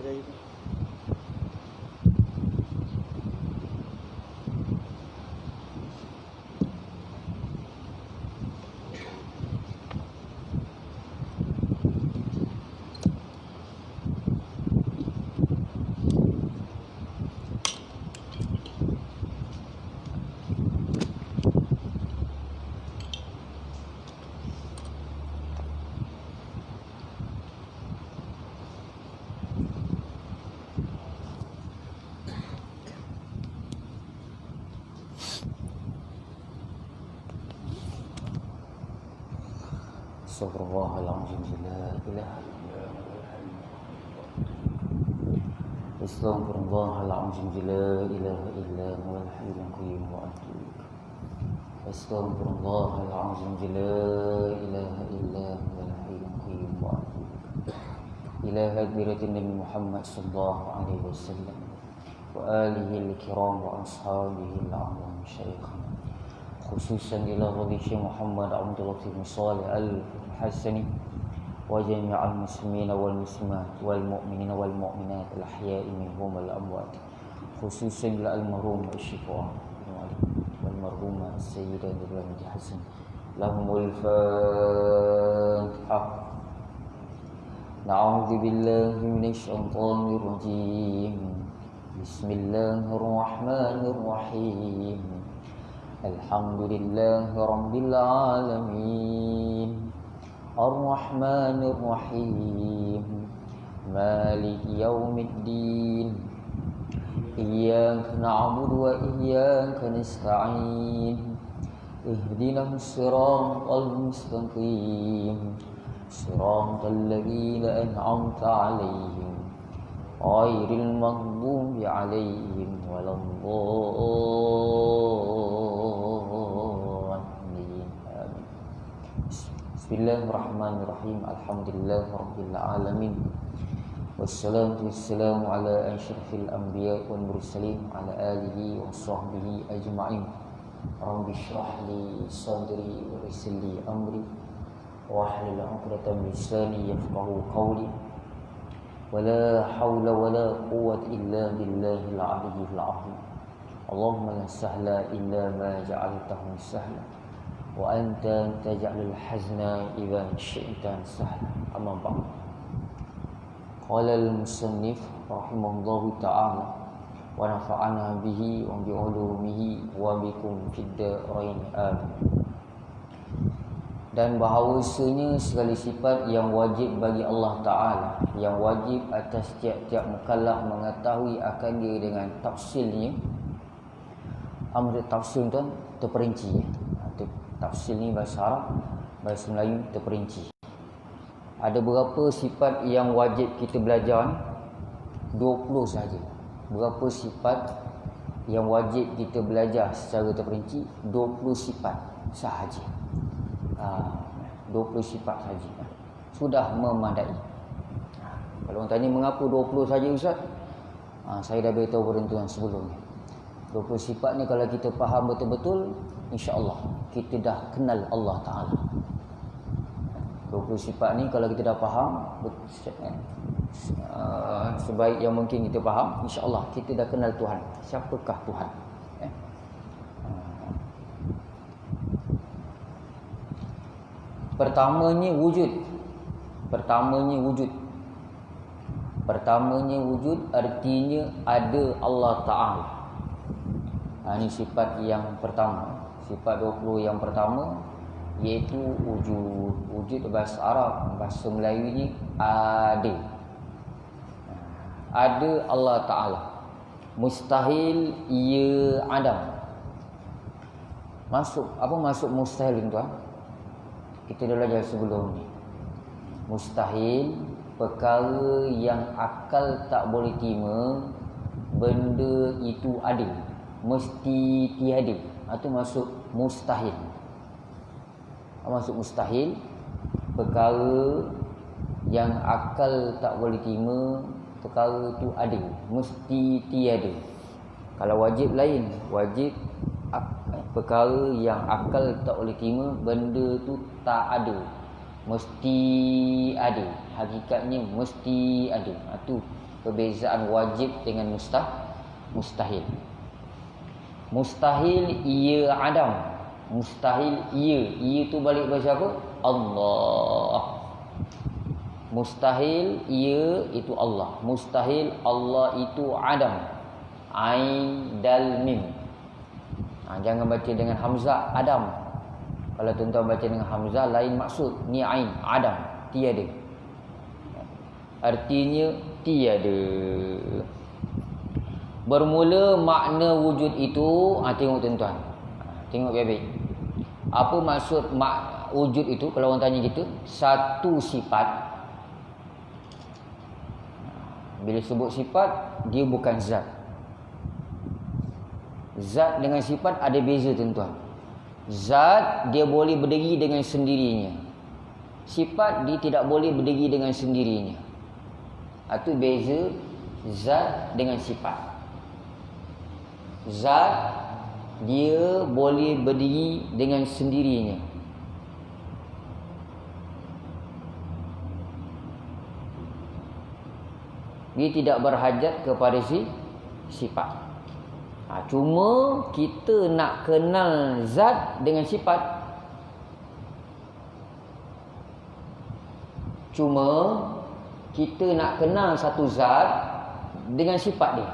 ada itu. Astaghfirullahaladzim, la ilaha illallah. Astaghfirullahaladzim, la ilaha illallah, al-hayyul qayyum wa atubu ilaih. Astaghfirullahaladzim, la ilaha illallah, al-hayyul qayyum wa atubu ilaih. Ila hadratin Nabi Muhammad sallallahu alaihi wasallam wa alihi al-kiram wa ashabihi al-a'lam syaikhana, khususan ila Fadil Syekh Muhammad Abdul Latif Saleh Al-Hasani wa jami'al muslimina wal muslimat wal mu'minina wal mu'minat al-ahya'i minhum wal amwat, khususan ila al-marhum Syifa wal marhumah Sayyidah Binti Hasan lahumul Fatihah. Na'udzu billahi minasy syaithanir rajim. Bismillahirrahmanirrahim. Alhamdulillahi rabbil alamin. Ar-Rahmanir Rahim. Maliki yaumiddin. Iyyaka na'budu wa iyyaka nasta'in. Ihdinas siratal mustaqim. Siratal ladzina an'amta 'alaihim ghairil maghdubi 'alaihim waladdallin. Amin. Bismillahirrahmanirrahim. Alhamdulillahirabbil alamin. Wassalatu wassalamu ala asyrafil anbiya'i wal mursalin ala alihi wa sahbihi ajma'in. Rabbi shrah li sadri wa yassir li amri wahlul 'uqdatam min lisani yafqahu qawli. Wala haula wala quwwata illa billahil 'aliyyil 'azim. Allahumma la sahla illa ma ja'altahu sahla wa anta taj'alul hazna idza syi'ta sahla. Amma ba'd. Qala al-musannif rahimahullahu ta'ala wa nafa'ana bihi wa bi 'ulumihi wa bikum fid dharain amin. Dan bahawasanya segala sifat yang wajib bagi Allah Ta'ala, yang wajib atas tiap-tiap mukallaf mengetahui akan dia dengan tafsilnya. Amr tafsil tu terperinci. Tafsil ni bahasa Arab, bahasa Melayu terperinci. Ada berapa sifat yang wajib kita belajar ni? 20 saja. Berapa sifat yang wajib kita belajar secara terperinci? 20 sifat sahaja. 20 sifat saja sudah memadai. Kalau orang tanya mengapa 20 saja Ustaz, saya dah beritahu kepada tuan sebelumnya. 20 sifat ni kalau kita faham betul-betul, insya-Allah kita dah kenal Allah Ta'ala. 20 sifat ni kalau kita dah faham sebaik yang mungkin kita faham, insya-Allah kita dah kenal Tuhan. Siapakah Tuhan? Pertamanya wujud. Pertamanya wujud artinya ada Allah Ta'ala. Ini sifat yang pertama. Sifat 20 yang pertama iaitu wujud. Wujud bahasa Arab, bahasa Melayu ni ada. Ada Allah Ta'ala. Mustahil ia adam. Apa maksud mustahil tuan? Kita dah belajar sebelum ni. Mustahil, perkara yang akal tak boleh terima, benda itu ada, mesti tiada. Itu maksud mustahil. Maksud mustahil, perkara yang akal tak boleh terima, perkara itu ada, mesti tiada. Kalau wajib lain, wajib perkara yang akal tak boleh terima, benda tu tak ada, mesti ada. Hakikatnya mesti ada. Itu Perbezaan wajib dengan mustahil. Mustahil ia adam. Mustahil ia. Ia tu balik baca apa? Allah. Mustahil ia itu Allah. Mustahil Allah itu adam. Ain dal mim. Jangan baca dengan hamzah adam. Kalau tuan-tuan baca dengan hamzah lain maksud. Ni ain adam, tiada. Artinya tiada. Bermula makna wujud itu, tengok tuan-tuan. Tengok baik-baik. Apa maksud wujud itu? Kalau orang tanya gitu, satu sifat. Bila sebut sifat, dia bukan zat. Zat dengan sifat ada beza tuan-tuan. Zat dia boleh berdiri dengan sendirinya. Sifat dia tidak boleh berdiri dengan sendirinya. Itu beza zat dengan sifat. Zat dia boleh berdiri dengan sendirinya. Dia tidak berhajat kepada sifat. Cuma kita nak kenal zat dengan sifat. Cuma kita nak kenal satu zat dengan sifat dia.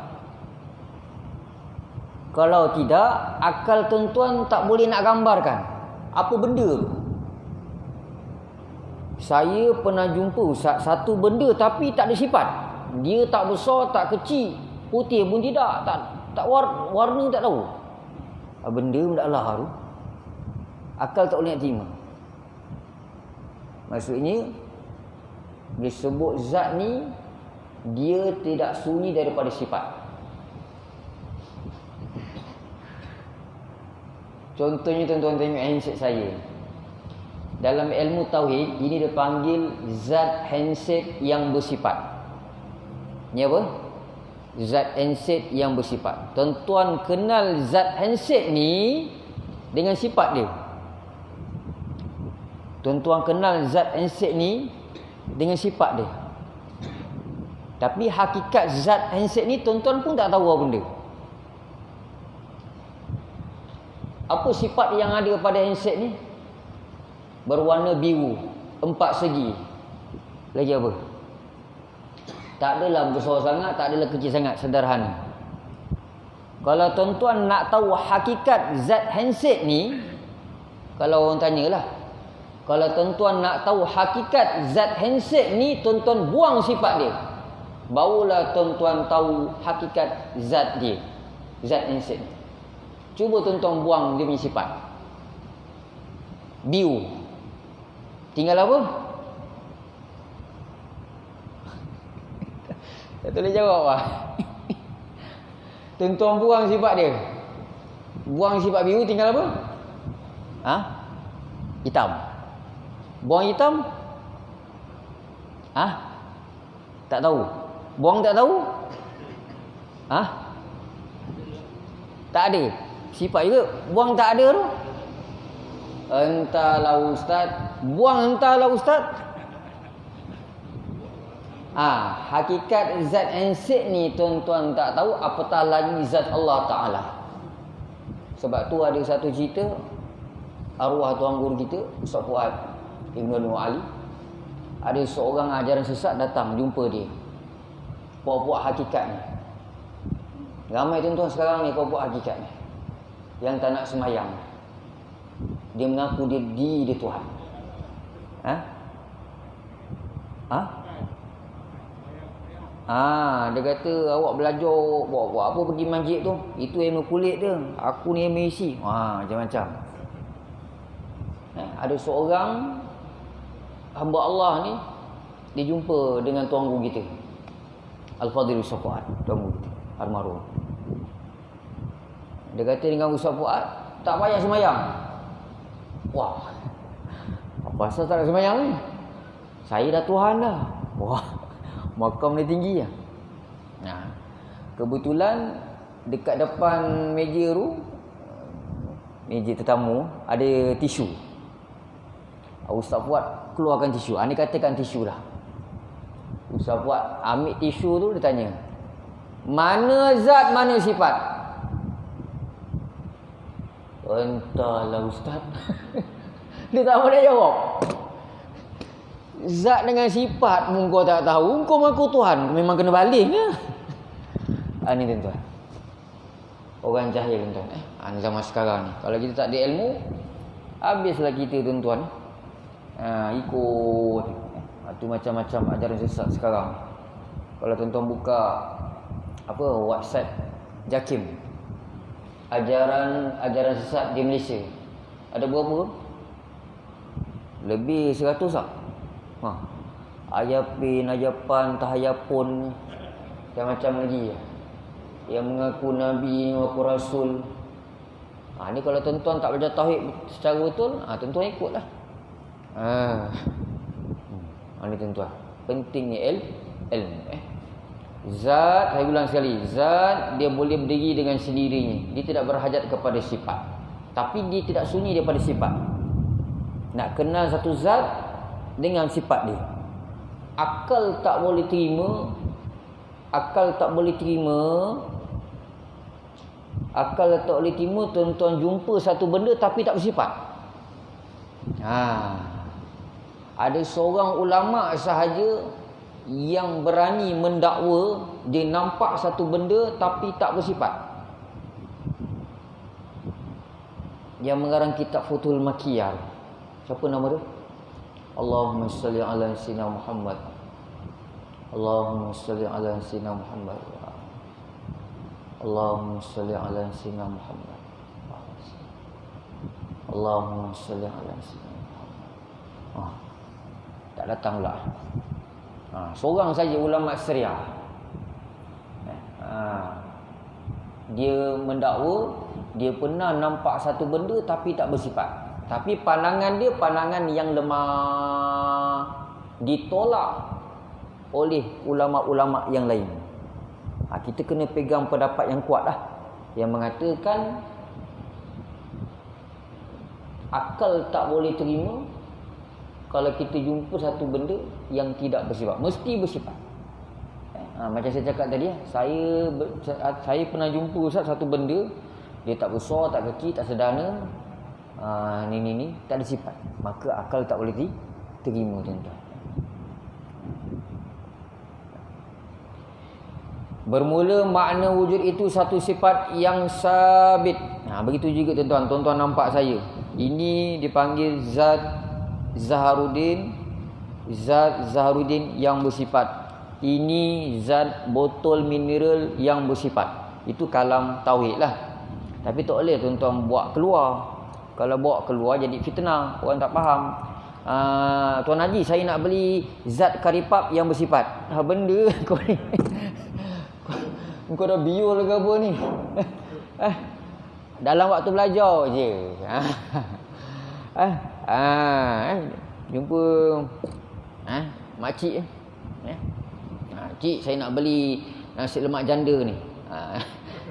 Kalau tidak, akal tuan-tuan tak boleh nak gambarkan apa benda tu. Saya pernah jumpa satu benda tapi tak ada sifat. Dia tak besar, tak kecil, putih pun tidak, tak warna tak tahu. Benda mudahlah tu. Akal tak boleh nak terima. Maksudnya disebut zat ni dia tidak sunyi daripada sifat. Contohnya tuan-tuan tengok handset saya. Dalam ilmu tauhid ini dipanggil zat handset yang bersifat. Ni apa? Zat handset yang bersifat. Tuan-tuan kenal zat handset ni dengan sifat dia. Tuan-tuan kenal zat handset ni dengan sifat dia. Tapi hakikat zat handset ni tuan-tuan pun tak tahu apa benda. Apa sifat yang ada pada handset ni? Berwarna biru, 4 segi. Lagi apa? Tak adalah besar sangat, tak adalah kecil sangat, sederhana. Kalau tuan-tuan nak tahu hakikat zat handset ni, kalau orang tanyalah, kalau tuan-tuan nak tahu hakikat zat handset ni, tuan-tuan buang sifat dia. Barulah tuan-tuan tahu hakikat zat dia, zat handset ni. Cuba tuan-tuan buang dia punya sifat. Biru. Tinggal apa? Tak boleh jawab lah. Tuan-tuan buang sifat dia. Buang sifat biru, tinggal apa? Hitam. Buang hitam? Tak tahu. Buang tak tahu? Tak ada. Sifat juga. Buang tak ada tu? Entahlah ustaz. Buang entahlah ustaz. Hakikat zat handset ni tuan-tuan tak tahu, apatah lagi zat Allah Ta'ala. Sebab tu ada satu cerita, arwah tuan guru kita Ustaz Fuad Ibn Nur Ali, ada seorang ajaran sesat datang jumpa dia, puak-puak hakikat ni. Ramai tuan-tuan sekarang ni puak-puak hakikat ni yang tak nak semayang. Dia mengaku dia Tuhan. Dia kata awak belajar buat apa pergi masjid tu? Itu ilmu kulit dia. Aku ni ilmu isi. Macam-macam. Ada seorang hamba Allah ni, dia jumpa dengan tuan guru kita, Al-Fadhil Ustaz Fuad, tuan guru kita, almarhum. Dia kata dengan Ustaz Fuad, tak payah semayang. Wah, apa asal tak nak semayang ni? Saya dah Tuhan dah. Wah, makam dia tinggi lah. Kebetulan dekat depan meja tu, meja tetamu, ada tisu. Ustaz Fuad keluarkan tisu. Ni katakan tisu dah. Ustaz buat ambil tisu tu, dia tanya, mana zat, mana sifat? Entahlah Ustaz. Dia tak boleh jawab. Zat dengan sifat pun kau tak tahu, kau mengaku Tuhan, memang kena baling ke? Ni tuan-tuan, orang jahil tuan-tuan. Ni zaman sekarang ni, kalau kita tak ada ilmu, habislah kita tuan-tuan. Ikut tu macam-macam ajaran sesat sekarang. Kalau tuan-tuan buka website JAKIM, ajaran sesat di Malaysia, ada berapa? Lebih 100 tak? Ayapin, ayapan, tahayapun, macam-macam lagi yang mengaku Nabi, mengaku Rasul. Ni kalau tuan-tuan tak belajar tauhid secara betul, tuan-tuan ikutlah. Ni tuan-tuan, pentingnya ilmu. Zat, saya ulang sekali, zat dia boleh berdiri dengan sendirinya. Dia tidak berhajat kepada sifat, tapi dia tidak sunyi daripada sifat. Nak kenal satu zat dengan sifat dia, akal tak boleh terima. Akal tak boleh terima tuan-tuan jumpa satu benda tapi tak bersifat. Ada seorang ulama sahaja yang berani mendakwa dia nampak satu benda tapi tak bersifat. Yang mengarang kitab Futhul Makkiyah. Siapa nama dia? Allahumma salli ala sayyidina Muhammad. Allahumma salli ala sayyidina Muhammad. Allahumma salli ala sayyidina Muhammad. Allahumma salli ala sayyidina Muhammad. Tak datang pula. Seorang saja ulama Syariah. Dia mendakwa dia pernah nampak satu benda tapi tak bersifat. Tapi pandangan dia pandangan yang lemah, ditolak oleh ulama-ulama yang lain. Kita kena pegang pendapat yang kuat lah, yang mengatakan akal tak boleh terima kalau kita jumpa satu benda yang tidak bersifat. Mesti bersifat. Macam saya cakap tadi, saya pernah jumpa Ustaz satu benda, dia tak besar, tak kecil, tak sederhana, ni tak ada sifat, maka akal tak boleh terima tuan-tuan. Bermula makna wujud itu satu sifat yang sabit. Begitu juga tuan-tuan. Tuan-tuan nampak saya, ini dipanggil zat Zaharuddin, zat Zaharuddin yang bersifat. Ini zat botol mineral yang bersifat. Itu kalam tauhid lah. Tapi tak boleh tuan-tuan buat keluar. Kalau bawa keluar jadi fitnah, orang tak faham. Tuan Haji, saya nak beli zat karipap yang bersifat. Benda kau ni. Kau dah biol ke apa ni? Dalam waktu belajar je. Jumpa makcik. Cik, saya nak beli nasi lemak janda ni.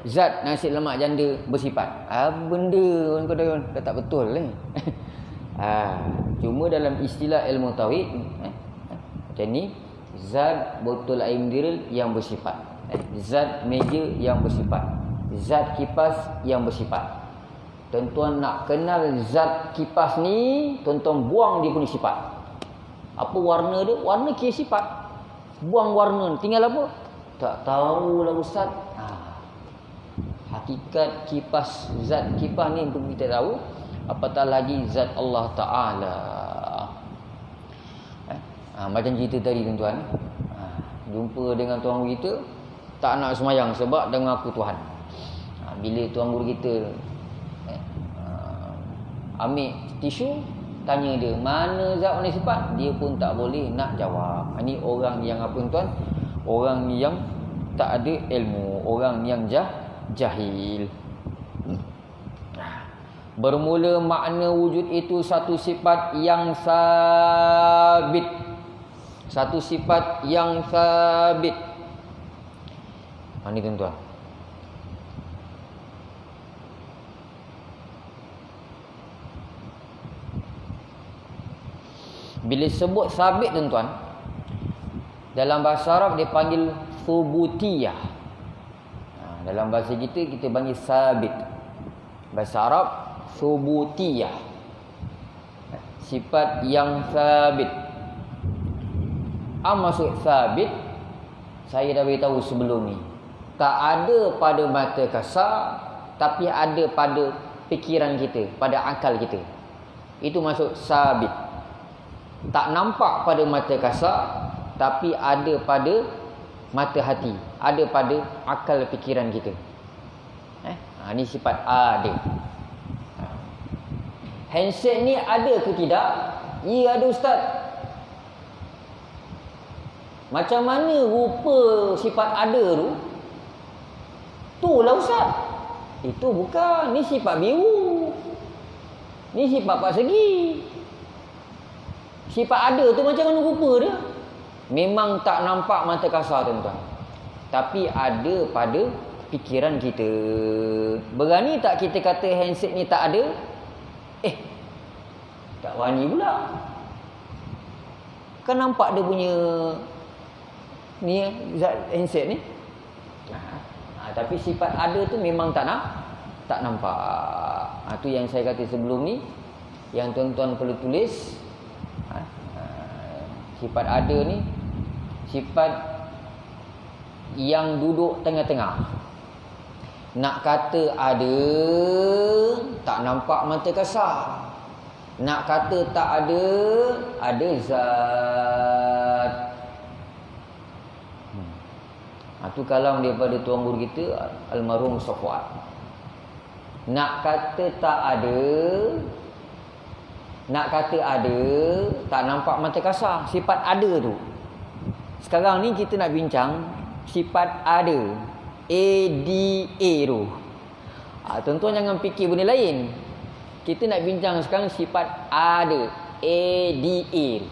Zat nasi lemak janda bersifat. Benda kau dah tak betul ni. Cuma dalam istilah ilmu tauhid, macam ni, zat botol air mineral yang bersifat, zat meja yang bersifat, zat kipas yang bersifat. Tuan-tuan nak kenal zat kipas ni, tuan-tuan buang dia punya sifat. Apa warna dia? Warna kira sifat. Buang warna, tinggal apa? Tak tahulah Ustaz. Hakikat kipas, zat kipas ni untuk kita tahu, apatah lagi zat Allah Ta'ala. Macam cerita tadi tuan-tuan, jumpa dengan tuan guru kita, tak nak semayang sebab dia mengaku Tuhan. Bila tuan guru kita ambil tisu, tanya dia mana zat mana sifat, dia pun tak boleh nak jawab. Ini orang yang apa tuan? Orang yang tak ada ilmu, orang yang jahil. Bermula makna wujud itu satu sifat yang sabit. Satu sifat yang sabit. Ini tuan-tuan. Bila sebut sabit tuan-tuan, Dalam bahasa Arab dia panggil thubutiyah. Dalam bahasa kita panggil sabit. Bahasa Arab thubutiyah, sifat yang sabit. Maksud sabit, saya dah beritahu sebelum ni, tak ada pada mata kasar, tapi ada pada fikiran kita, pada akal kita. Itu maksud sabit. Tak nampak pada mata kasar, tapi ada pada mata hati, ada pada akal fikiran kita. Ini sifat ada. Handset ni ada ke tidak? Ya, ada ustaz. Macam mana rupa sifat ada tu? Itulah ustaz. Itu bukan. Ni sifat biru. Ni sifat persegi. Sifat ada tu macam mana rupa dia? Memang tak nampak mata kasar, tuan-tuan. Tapi ada pada fikiran kita. Berani tak kita kata handset ni tak ada? Tak berani pula. Kan nampak dia punya ni zat handset ni. Tapi sifat ada tu memang tak nampak. Tu yang saya kata sebelum ni, yang tuan-tuan perlu tulis. Sifat ada ni sifat yang duduk tengah-tengah. Nak kata ada, tak nampak mata kasar. Nak kata tak ada zat. Itu kalam daripada tuan guru kita, almarhum Safwan. Nak kata tak ada, nak kata ada, tak nampak mata kasar. Sifat ada tu. Sekarang ni kita nak bincang sifat ada. ADA tu. Tuan-tuan jangan fikir benda lain. Kita nak bincang sekarang sifat ada. ADA.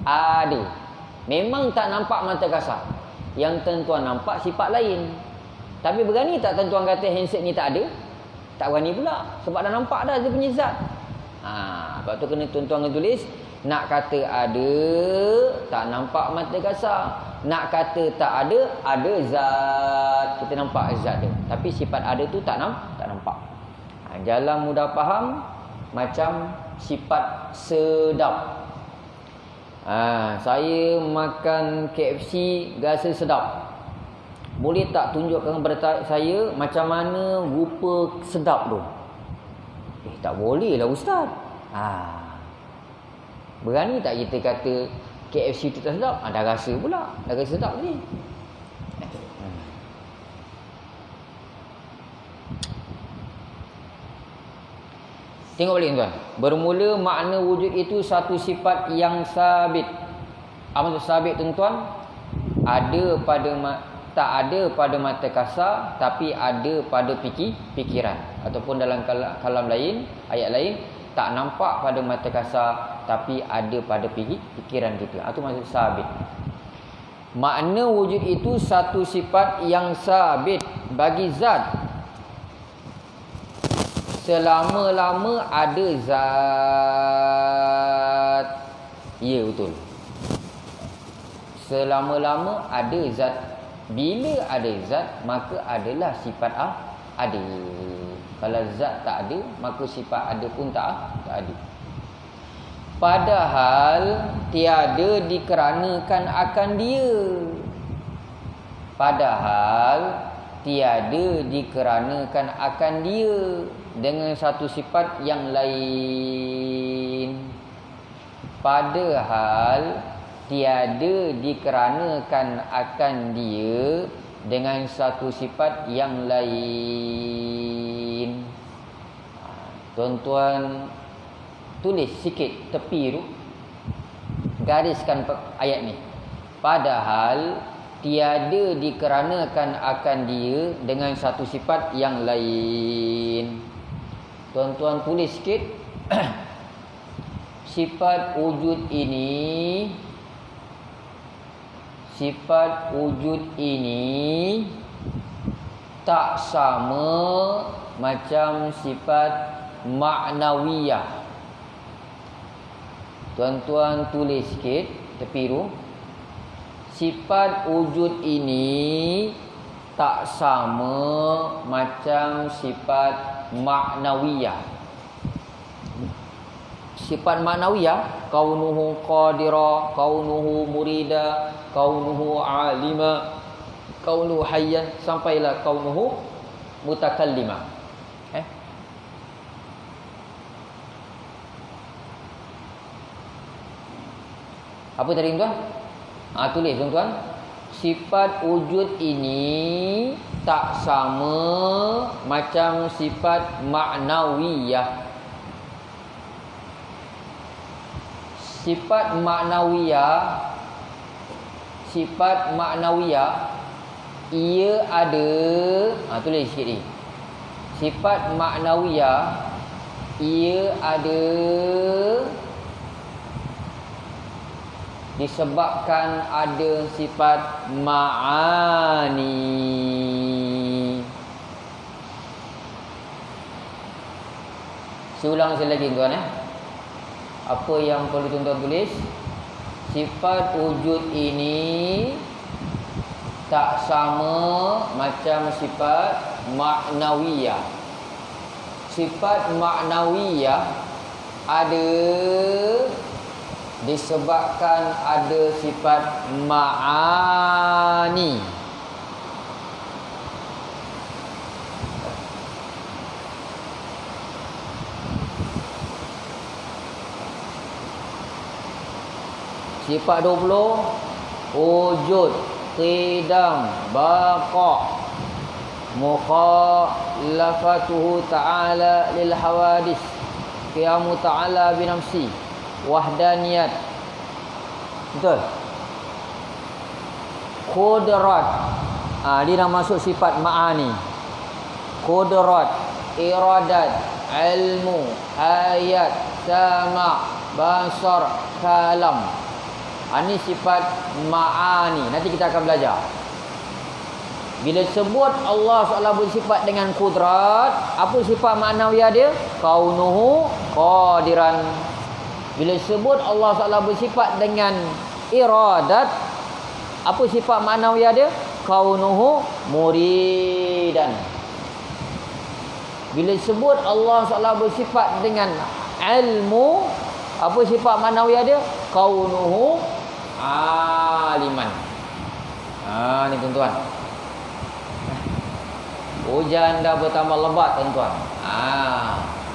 Ada. Memang tak nampak mata kasar. Yang tuan-tuan nampak sifat lain. Tapi berani tak tuan-tuan kata handset ni tak ada? Tak berani pula. Sebab dah nampak dah dia punya zat. Sebab tu kena tuan-tuan kena tulis. Nak kata ada, tak nampak mata kasar. Nak kata tak ada zat. Kita nampak zat dia. Tapi sifat ada tu tak nampak. Jalan mudah faham, macam sifat sedap. Saya makan KFC rasa sedap. Boleh tak tunjukkan kepada saya macam mana rupa sedap tu? Tak boleh lah ustaz. Berani tak kita kata KFC tu tak sedap? Dah rasa pula. Dah rasa sedap ni. Tengok balik tuan. Bermula makna wujud itu satu sifat yang sabit. Apa maksud sabit tuan-tuan? Tak ada pada mata kasar, tapi ada pada fikiran. Ataupun dalam kalam lain, ayat lain, tak nampak pada mata kasar, tapi ada pada fikiran kita. Itu maksud sabit. Makna wujud itu satu sifat yang sabit bagi zat. Selama-lama ada zat. Ya, betul. Selama-lama ada zat. Bila ada zat, maka adalah sifat ada. Kalau zat tak ada, maka sifat ada pun tak ada. Padahal tiada dikarenakan akan dia. Padahal tiada dikarenakan akan dia dengan satu sifat yang lain. Padahal tiada dikarenakan akan dia dengan satu sifat yang lain. Tuan-tuan tulis sikit tepi tu, gariskan ayat ni. Padahal tiada dikarenakan akan dia dengan satu sifat yang lain. Tuan-tuan tulis sikit. Sifat wujud ini tak sama macam sifat ma'nawiyah. Tuan-tuan tulis sikit tepi tu. sifat wujud ini tak sama macam sifat ma'nawiyah. Sifat ma'nawiyah, kaunuhu qadira, kaunuhu murida, kaunuhu alima, kaunuhu hayyan, sampailah kaunuhu mutakallima. Apa tadi tuan? Tulis tuan-tuan. Sifat wujud ini tak sama macam sifat ma'nawiyah. Sifat ma'nawiyah ia ada, tulis sikit ni. Sifat ma'nawiyah ia ada disebabkan ada sifat ma'ani. Saya ulang sekali lagi tuan. Apa yang perlu tuan-tuan tulis? Sifat wujud ini tak sama macam sifat ma'nawiyah. Sifat ma'nawiyah ada disebabkan ada sifat ma'ani. Sifat 20, wujud, qidam, baqa, mukhalafatuhu ta'ala lil hawadis, qiyamu ta'ala binafsi, wahdaniyat. Betul? Qudrat, dia dah masuk sifat ma'ani. Qudrat, iradat, ilmu, ayat, sama', basar, kalam. Ini sifat ma'ani. Nanti kita akan belajar. Bila sebut Allah SWT bersifat dengan kudrat, apa sifat ma'nawiyah dia? Kaunuhu qadiran. Bila sebut Allah SWT bersifat dengan iradat, apa sifat ma'nawiyah dia? Kaunuhu muridan. Bila sebut Allah SWT bersifat dengan ilmu, apa sifat ma'nawiyah dia? Kaunuhu aliman. Ni tuan-tuan. Hujan dah bertambah lebat tuan-tuan.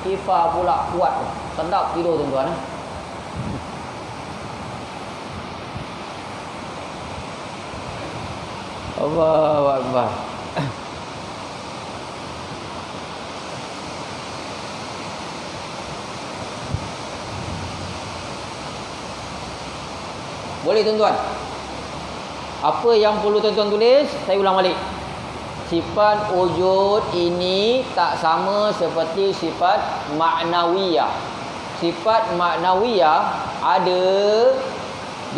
Kifah pula kuat. Sedap tidur tuan-tuan. Allahu Akbar. Boleh tuan-tuan? Apa yang perlu tuan-tuan tulis? Saya ulang balik. Sifat wujud ini tak sama seperti sifat ma'nawiyah. Sifat ma'nawiyah ada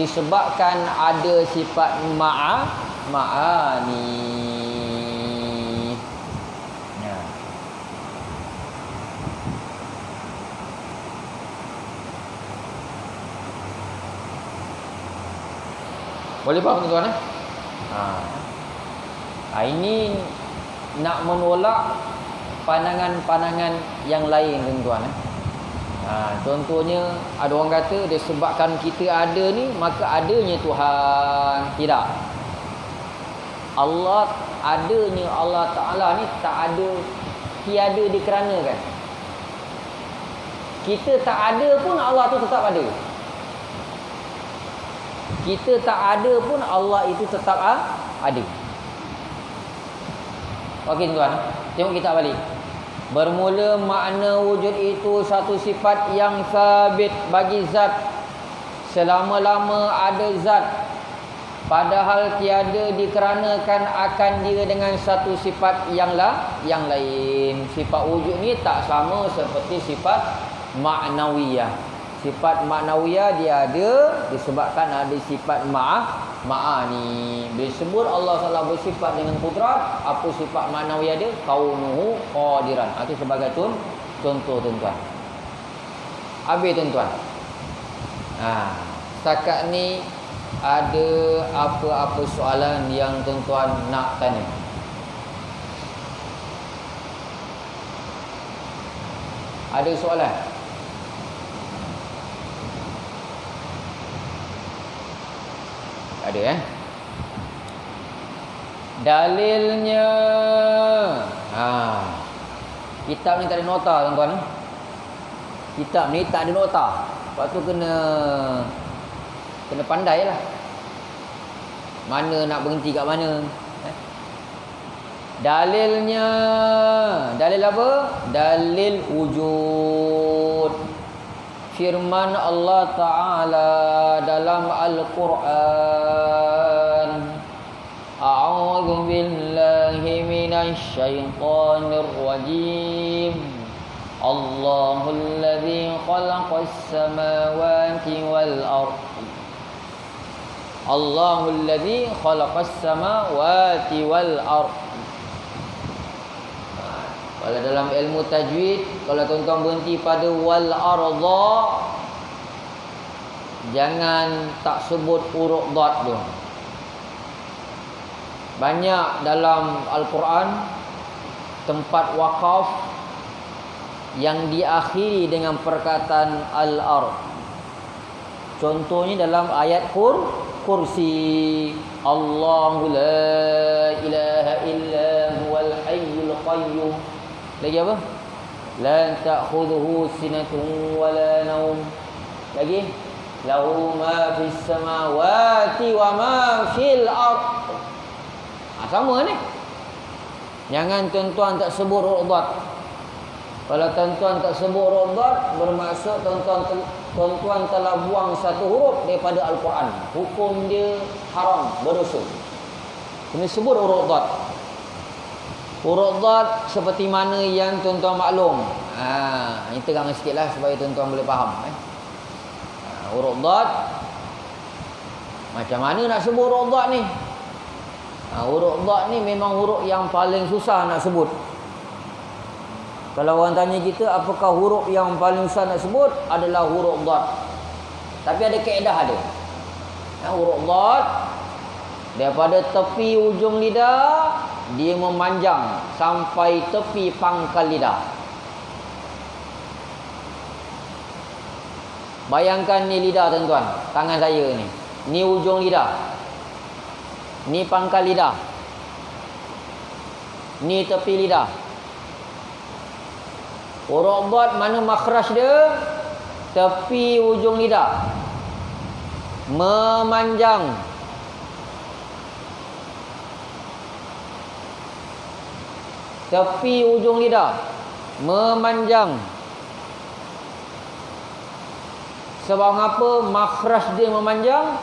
disebabkan ada sifat ma'ani. Boleh faham tuan-tuan? Ini nak menolak pandangan-pandangan yang lain tuan-tuan. Contohnya ada orang kata disebabkan kita ada ni maka adanya Tuhan. Tidak. Allah adanya Allah Ta'ala ni tak ada, tiada dikeranakan. Kita tak ada pun Allah tu tetap ada. Kita tak ada pun Allah itu tetap ada. Okey tuan, tengok kita balik. Bermula makna wujud itu satu sifat yang sabit bagi zat. Selama-lama ada zat. Padahal tiada dikeranakan akan dia dengan satu sifat yang lain. Sifat wujud ni tak sama seperti sifat ma'nawiyah. Sifat ma'nawiyah dia ada disebabkan ada sifat ma'ani. Bila sebut Allah SWT bersifat dengan kudrat, apa sifat ma'nawiyah dia? Kaunuhu qadiran. Itu sebagai contoh tuan-tuan. Habis tuan-tuan. Setakat ni ada apa-apa soalan yang tuan-tuan nak tanya? Ada soalan? Ada dalilnya. Kitab ni tak ada nota tuan-tuan. Kitab ni tak ada nota. Lepas tu kena pandai lah. Mana nak berhenti kat mana. Dalilnya. Dalil apa? Dalil wujud. Firman Allah Ta'ala dalam Al-Quran. A'udzu billahi minasy syaithanir rajim. Allahul ladzi khalaqas samawati wal ardh. Allahul ladzi khalaqas samawati wal ardh. Kalau dalam ilmu tajwid, kalau tuan-tuan berhenti pada wal ardha, jangan tak sebut huruf dad tu. Banyak dalam Al-Quran tempat wakaf yang diakhiri dengan perkataan al-ard. Contohnya dalam ayat kursi. Allahu la ilaha illa huwal hayyul qayyum. Lagi apa? La ta'khudhuhu sinatun wa la naum. Lagi? Lahu ma fis samawati wa ma fil ard. Sama ni. Jangan tuan-tuan tak sebut huruf dad. Kalau tuan-tuan tak sebut huruf dad, bermaksud tuan-tuan telah buang satu huruf daripada Al-Quran. Hukum dia haram, berdosa. Kena sebut huruf dad. Huruf dad seperti mana yang tuan-tuan maklum. Ini terang sikitlah supaya tuan-tuan boleh faham. Huruf dad. Macam mana nak sebut huruf dad ni? Huruf dad ni memang huruf yang paling susah nak sebut. Kalau orang tanya kita apakah huruf yang paling susah nak sebut, adalah huruf dad. Tapi ada kaedah dia. Huruf dad daripada tepi ujung lidah dia memanjang sampai tepi pangkal lidah. Bayangkan ni lidah tuan-tuan, tangan saya ni. Ni ujung lidah. Ni pangkal lidah. Ni tepi lidah. Huruf dad mana makhraj dia? Tepi ujung lidah. Memanjang. Tepi ujung lidah. Memanjang. Sebab apa makhraj dia memanjang?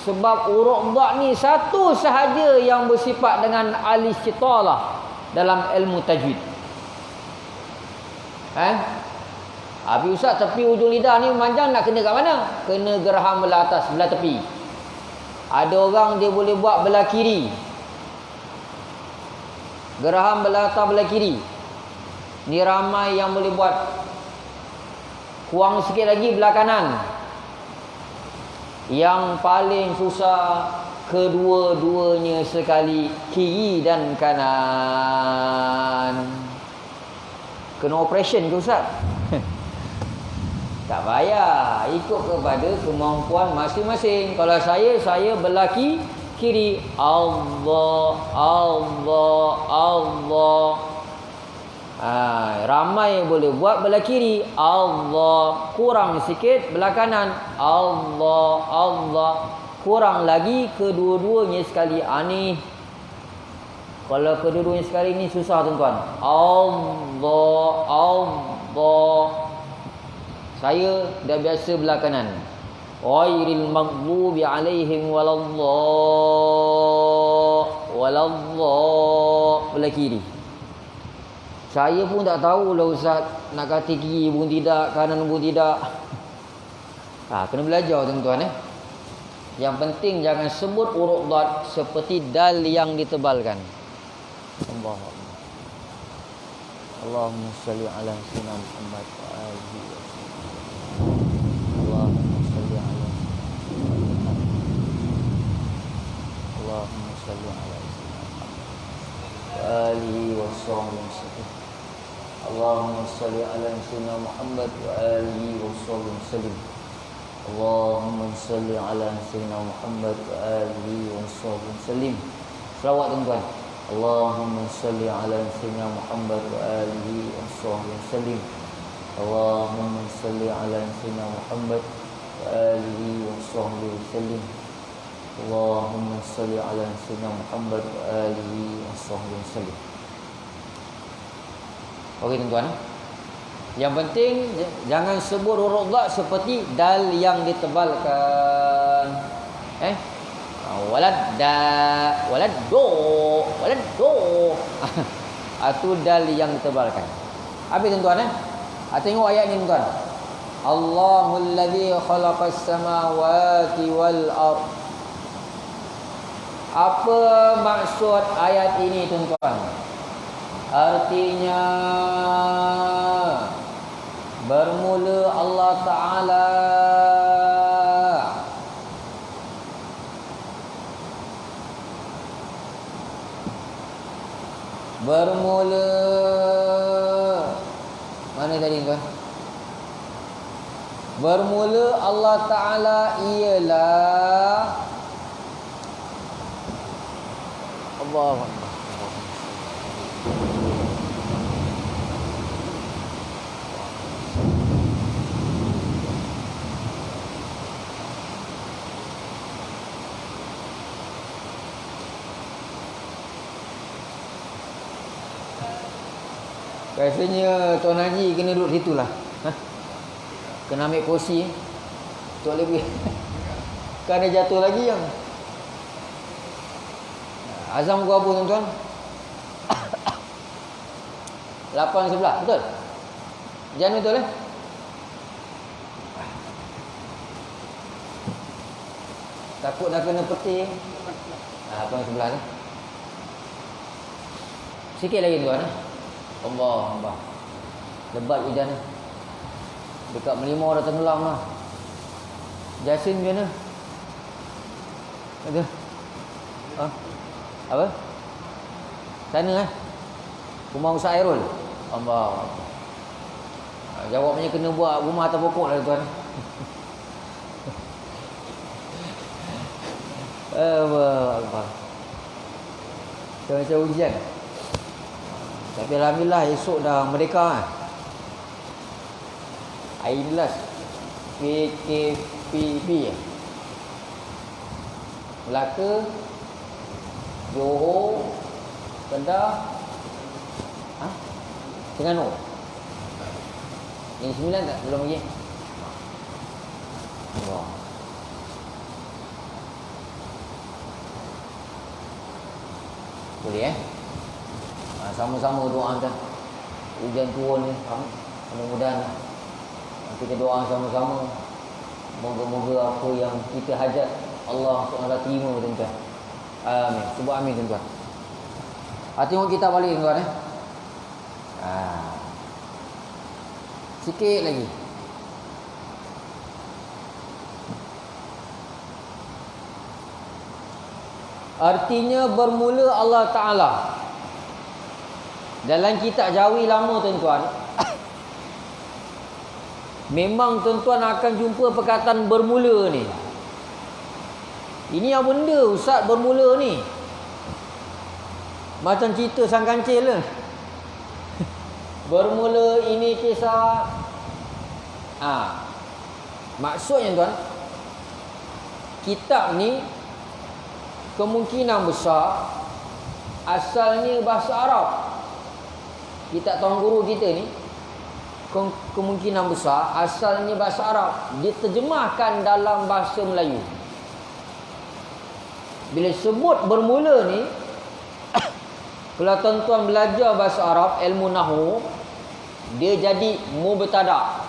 Sebab huruf dad ni satu sahaja yang bersifat dengan al-istitalah dalam ilmu tajwid. Tapi Ustaz, tepi ujung lidah ni memanjang, nak kena kat mana? Kena geraham belah atas, belah tepi. Ada orang dia boleh buat belah kiri. Geraham belah atas, belah kiri. Ni ramai yang boleh buat. Kurang sikit lagi belah kanan. Yang paling susah kedua-duanya sekali, kiri dan kanan. Kena operation ke Ustaz? Tak payah, ikut kepada kemampuan masing-masing. Kalau saya belah kiri. Allah, Allah, Allah. Ramai boleh buat belah kiri. Allah. Kurang sikit belah kanan. Allah, Allah. Kurang lagi kedua-duanya sekali. Ni kalau kedua-duanya sekali ni susah tuan-tuan. Allah, Allah. Saya dah biasa belah kanan. Ghairil maghdubi alaihim walallah. Belah kiri. Saya pun tak tahulah Ustaz, nak kata kiri pun tidak, kanan pun tidak. Kena belajar tuan-tuan. Yang penting jangan sebut huruf dad seperti dal yang ditebalkan. Allahumma salli ala sayyidina Muhammad wa alihi wasallam. Allahumma salli ala sayyidina Muhammad. Allahumma salli ala sayyidina Muhammad wa alihi wasallim. Allahumma salli ala sayyidina Muhammad wa alihi wasallim. Selawat tuan-tuan. Allahumma salli ala sayyidina Muhammad wa alihi wasallim. Allahumma salli ala sayyidina Muhammad wa alihi wasallim. Allahumma salli ala sayyidina Muhammad wa alihi wasallim. Okey tuan-tuan. Yang penting jangan sebut huruf dha seperti dal yang ditebalkan. Walad do. Itu dal yang ditebalkan. Habis tuan-tuan tengok ayat ni tuan. Allahul ladzi khalaqas samawati wal ard. Apa maksud ayat ini tuan-tuan? Artinya bermula Allah Ta'ala mana tadi tuan? Bermula Allah Ta'ala ialah Allah. Biasanya Tuan Haji kena duduk situ lah. Kena ambil kursi. Tak boleh. Kan dia jatuh lagi yang. Azam gua apa tuan-tuan? 8:11, betul? Jangan betul Takut dah kena peti. 8:11 Sikit lagi tuan. Allah. Lebat hujan ni. Dekat Melimau dah tenggelam lah. Jasin macam mana? Ada? Apa? Sana rumah Ustaz Airul. Allah. Jawabnya kena buat rumah atas pokok lah tuan. Allah. Macam hujan. Tapi alhamdulillah esok dah merdeka. Air jelas. PKPB Melaka, Johor, Kedah, Terengganu. Yang 9 tak? Belum lagi. Allah. Boleh sama-sama doa kan. Hujan turun ni, mudah-mudahan kita doa sama-sama. Moga-moga apa yang kita hajat Allah SWT terima tuan-tuan. Amin. Sebut amin tuan-tuan. Tengok kita balik tuan-tuan sikit lagi. Artinya bermula Allah Ta'ala. Dalam kitab Jawi lama tuan-tuan, memang tuan-tuan akan jumpa perkataan bermula ni. Ini apa benda Ustaz bermula ni? Macam cerita sang kancil lah. Bermula ini kisah. Maksudnya tuan, kitab ni kemungkinan besar asalnya bahasa Arab. Kitab Tuan Guru kita ni kemungkinan besar asalnya bahasa Arab, diterjemahkan dalam bahasa Melayu. Bila sebut bermula ni, kalau tuan-tuan belajar bahasa Arab, ilmu nahwu, dia jadi mubtada.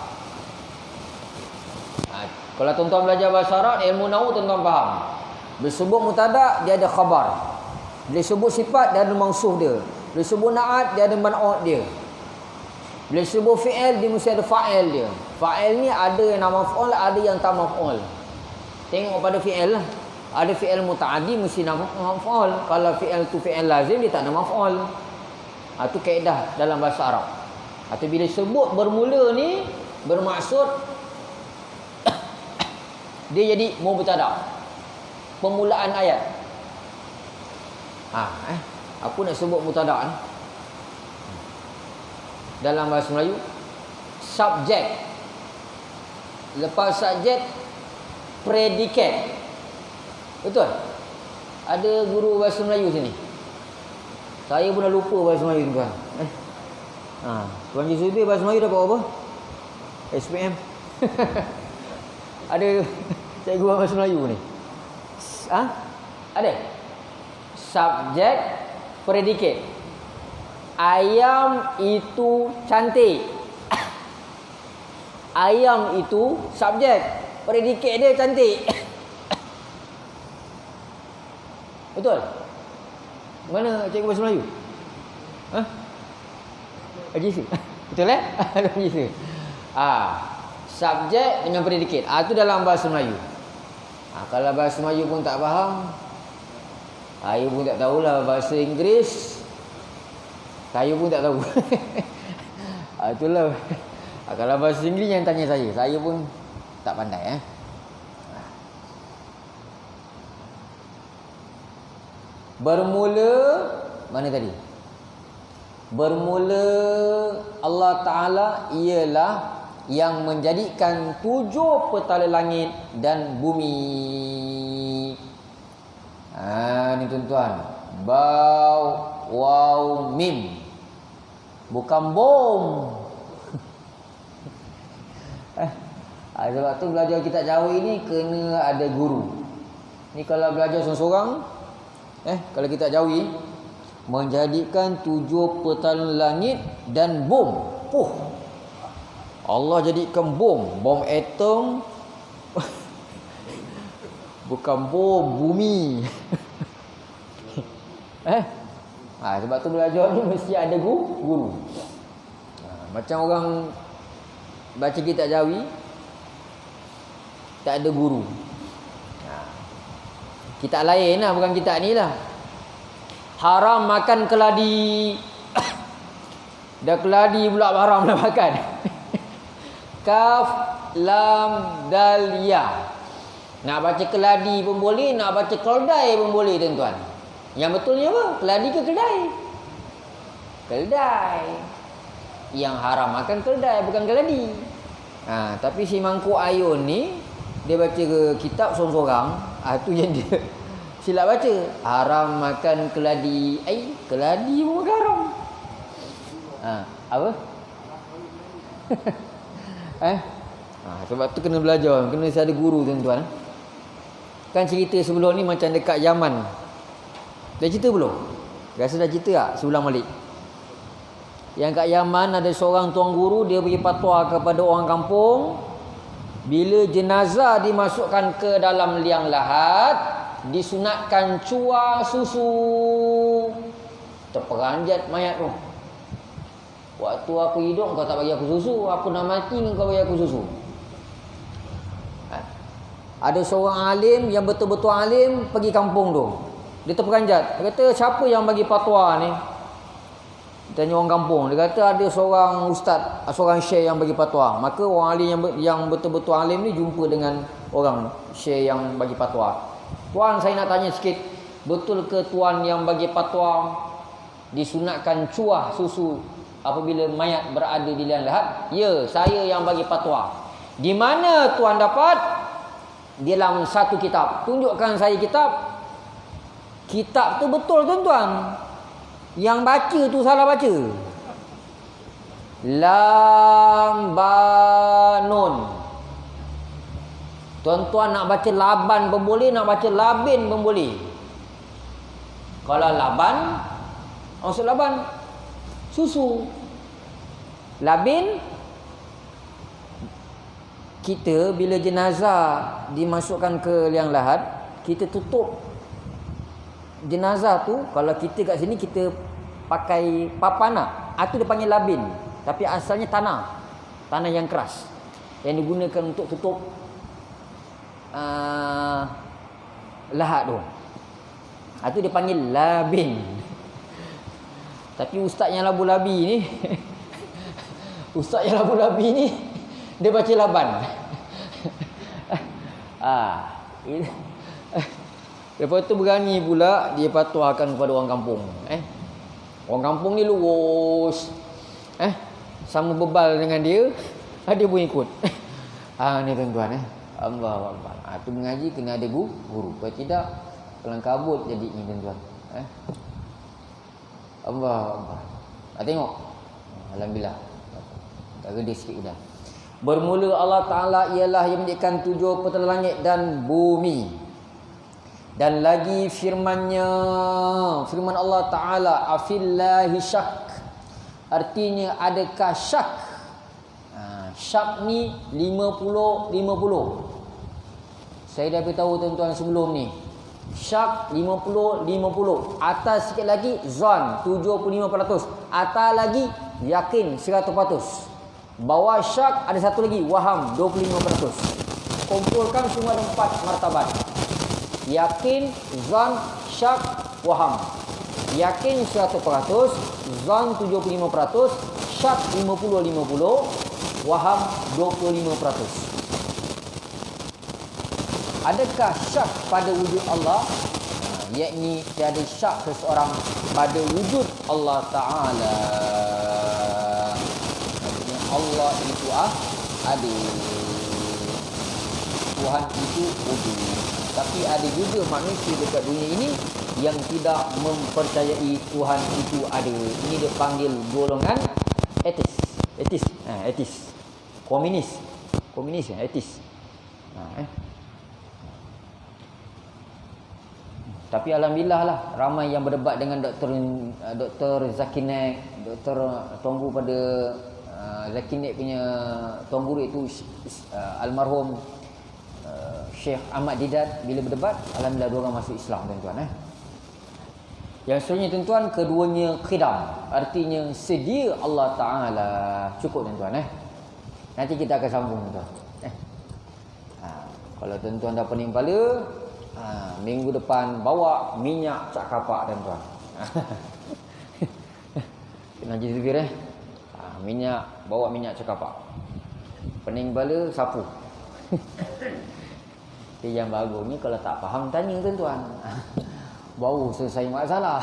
Kalau tuan-tuan belajar bahasa Arab, ilmu nahwu tuan-tuan faham. Bila sebut mubtada, dia ada khabar. Bila sebut sifat, dia ada mausuf dia. Bila sebut na'at, dia ada man'ut dia. Bila sebut fi'il, dia mesti ada fa'il dia. Fa'il ni ada yang nama maf'ul, ada yang tak maf'ul. Tengok pada fi'il lah. Ada fi'il muta'addi mesti nama maf'ul. Kalau fi'il tu fi'il lazim, dia tak ada maf'ul. Itu kaedah dalam bahasa Arab. Atau bila sebut bermula ni bermaksud dia jadi mubtada, permulaan ayat. Apa nak sebut mubtada ni? Dalam bahasa Melayu, subjek. Lepas subjek, predikat. Betul? Ada guru bahasa Melayu sini. Saya pun dah lupa bahasa Melayu tuan. Tuan Yusuf bahasa Melayu dapat apa? SPM. Ada cikgu bahasa Melayu ni. Ada? Subjek, predikat. Ayam itu cantik. Ayam itu subjek, predikat dia cantik. Betul? Mana cikgu bahasa Melayu? Haji. Betul Haji. Subjek dengan predikat. Itu dalam bahasa Melayu. Kalau bahasa Melayu pun tak faham, saya pun tak tahulah bahasa Inggeris. Saya pun tak tahu. Itulah. Kalau bahasa Inggeris yang tanya saya. Saya pun tak pandai. Bermula mana tadi? Bermula Allah Ta'ala ialah yang menjadikan 7 petala langit dan bumi. Ni tuan-tuan. Baw, waw, mim. Bukan bom. Sebab tu belajar kitab Jawi ni kena ada guru. Ni kalau belajar seorang-seorang, kalau kitab Jawi, menjadikan 7 petala langit dan bom. Allah jadikan bom atom. Bukan bom bumi. Sebab tu belajar ni mesti ada guru. Macam orang baca kitab Jawi tak ada guru. Kitab lain lah, bukan kitab ni lah. Haram makan keladi. Dah keladi pula haram nak makan. Kaf, lam, dal, ya. Nak baca keladi pun boleh, nak baca keldai pun boleh tuan-tuan. Yang betulnya apa? Keladi ke keldai? Keldai. Yang haram makan keldai, bukan keladi. Tapi si Mangkuk Ayun ni, dia baca ke kitab sorang-sorang. Tu yang dia silap baca. Haram makan keladi. Keladi pun haram. Apa? Sebab tu kena belajar, kena ada guru tuan-tuan. Kan cerita sebelum ni macam dekat Yaman. Dah cerita belum? Rasa dah cerita tak? Saya ulang balik. Yang kat Yaman ada seorang tuan guru, dia bagi fatwa kepada orang kampung, bila jenazah dimasukkan ke dalam liang lahat, disunatkan cuar susu. Terperanjat mayat tu. Waktu aku hidup kau tak bagi aku susu, aku nak mati kau bagi aku susu. Ada seorang alim yang betul-betul alim pergi kampung tu. Dia terperanjat. Dia kata, siapa yang bagi fatwa ni? Dia tanya orang kampung. Dia kata ada seorang ustaz, seorang syekh yang bagi fatwa. Maka orang alim yang betul-betul alim ni jumpa dengan orang syekh yang bagi fatwa. Tuan, saya nak tanya sikit. Betul ke tuan yang bagi fatwa disunatkan cuah susu apabila mayat berada di liang lahat? Ya, saya yang bagi fatwa. Di mana tuan dapat? Dalam satu kitab. Tunjukkan saya kitab. Kitab tu betul tuan-tuan. Yang baca tu salah baca. Lambanun. Tuan-tuan nak baca laban pun boleh, nak baca labin pun boleh. Kalau laban, maksud laban susu. Labin, kita bila jenazah dimasukkan ke liang lahat, kita tutup jenazah tu. Kalau kita kat sini kita pakai papana, itu dia panggil labin, tapi asalnya tanah yang keras yang digunakan untuk tutup lahat tu. Itu dia panggil labin. Tapi ustaz yang labu-labi ni Ustaz yang labu-labi ni dia baca laban. Lepas tu berani pula dia patuahkan kepada orang kampung. Orang kampung ni lurus. Sama bebal dengan dia, dia pun ikut. Ni tuan-tuan Allah Akbar. Tu mengaji kena ada guru. Kalau tidak kelang kabut jadi ni tuan-tuan. Allah Akbar. Tengok. Alhamdulillah. Tak gede sikit dah. Bermula Allah Ta'ala ialah yang menjadikan 7 petala langit dan bumi. Dan lagi firman Allah Ta'ala, afillahi syak. Artinya adakah syak? Syak ni 50-50. Saya dah beritahu tuan-tuan sebelum ni. Syak 50-50. Atas sikit lagi zon 75%. Atas lagi yakin 100%. Bawah syak ada satu lagi waham 25%. Kumpulkan semua ada 4 martabat. Yakin, zon, syak, waham. Yakin 100%, zon 75%, syak 50-50, waham 25%. Adakah syak pada wujud Allah? Yakni tiada syak seseorang pada wujud Allah Ta'ala. Maksudnya Allah itu ada. Tuhan itu wujud. Tapi ada juga manusia dekat dunia ini yang tidak mempercayai Tuhan itu ada. Ini dia panggil golongan etis. Komunis, etis. Tapi alhamdulillah lah ramai yang berdebat dengan Dr. Zakir Naik, Dr. Tuan Guru pada Zakir Naik punya Tuan Guru itu almarhum Syekh Ahmad Didat. Bila berdebat, alhamdulillah dua orang masuk Islam tuan-tuan. Yang sebenarnya tuan-tuan, keduanya khidam, artinya sedia Allah Ta'ala. Cukup tuan-tuan. Nanti kita akan sambung tuan. Kalau tuan-tuan dah pening kepala, minggu depan bawa minyak cak kapak tuan-tuan. Najis zikir bawa minyak cak kapak. Pening kepala, sapu. Yang bagusnya kalau tak faham tanya tuan-tuan. Baru selesai masalah.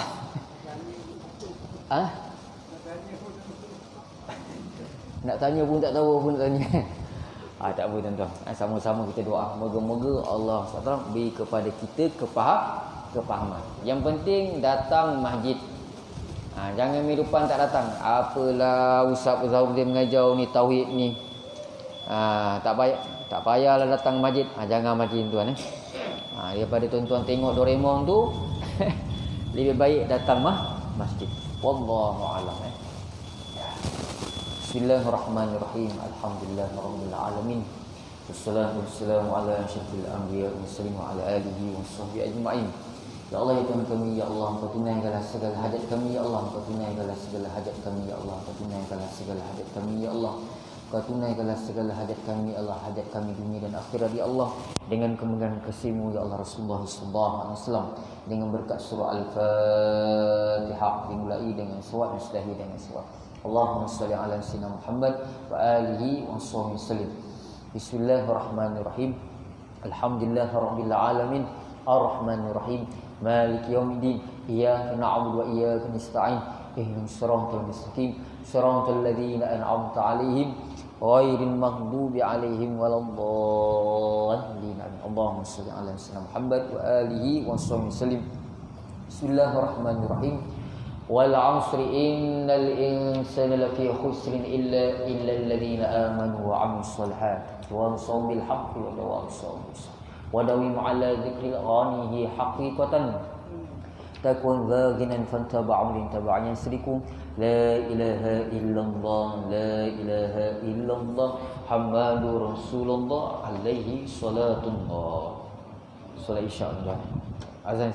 Nak tanya pun tak tahu apa nak tanya. Tak apa tuan-tuan. Sama-sama kita doa. Moga-moga Allah SWT beri kepada kita kepahaman. Yang penting datang masjid. Jangan minggu depan tak datang. Apalah Ustaz Zahul dia mengajar ni tauhid ni. Tak payahlah datang masjid. Jangan masjid tuan. Daripada tuan-tuan tengok Doraemon tu lebih baik datang masjid. Wallahu a'lam. Bismillahirrahmanirrahim. Alhamdulillahirabbil alamin. Wassalatu wassalamu ala asyrafil anbiya'i wal mursalin wa ala alihi washabbihi ajma'in. Ya Allah, ya Tuhan kami, ya Allah, Engkau tunaikanlah segala hajat kami, ya Allah, Engkau tunaikanlah segala hajat kami, ya Allah, Engkau tunaikanlah segala hajat kami, ya Allah. Kau tunaikanlah segala hajat kami, Allah, hajat kami dunia dan akhirat, ya Allah, dengan kemuliaan kasih-Mu, ya Allah, Rasulullah sallallahu alaihi wasallam, dengan berkat surah Al-Fatihah dimulai dengan selawat dan selahi dengan selawat. Allahumma salli ala sayyidina Muhammad wa alihi wa sahbihi sallim. Bismillahirrahmanirrahim. Alhamdulillahirabbil alamin. Arrahmanirrahim. Maliki yaumiddin. Iyyaka na'budu wa iyyaka nasta'in. Ihdinas siratal mustaqim. Siratal ladzina an'amta 'alaihim ghairil maghdubi 'alaihim waladdallin. Allahumma shalli 'ala sayyidina Muhammad wa alihi wa sahbihi sallim. Bismillahirrahmanirrahim. Wal 'asri innal insana lafi khusrin illa alladhina amanu wa 'amilus solihati wa tawassaw bil haqqi wa tawassaw bis sabr wa dawim 'ala dzikril ghanihi haqiqatan takun zaginan fantaba'u lin taba'yan sirikum. La ilaha illallah, la ilaha illallah, Muhammadur Rasulullah alaihi salatullah. Solat Isya. Azan.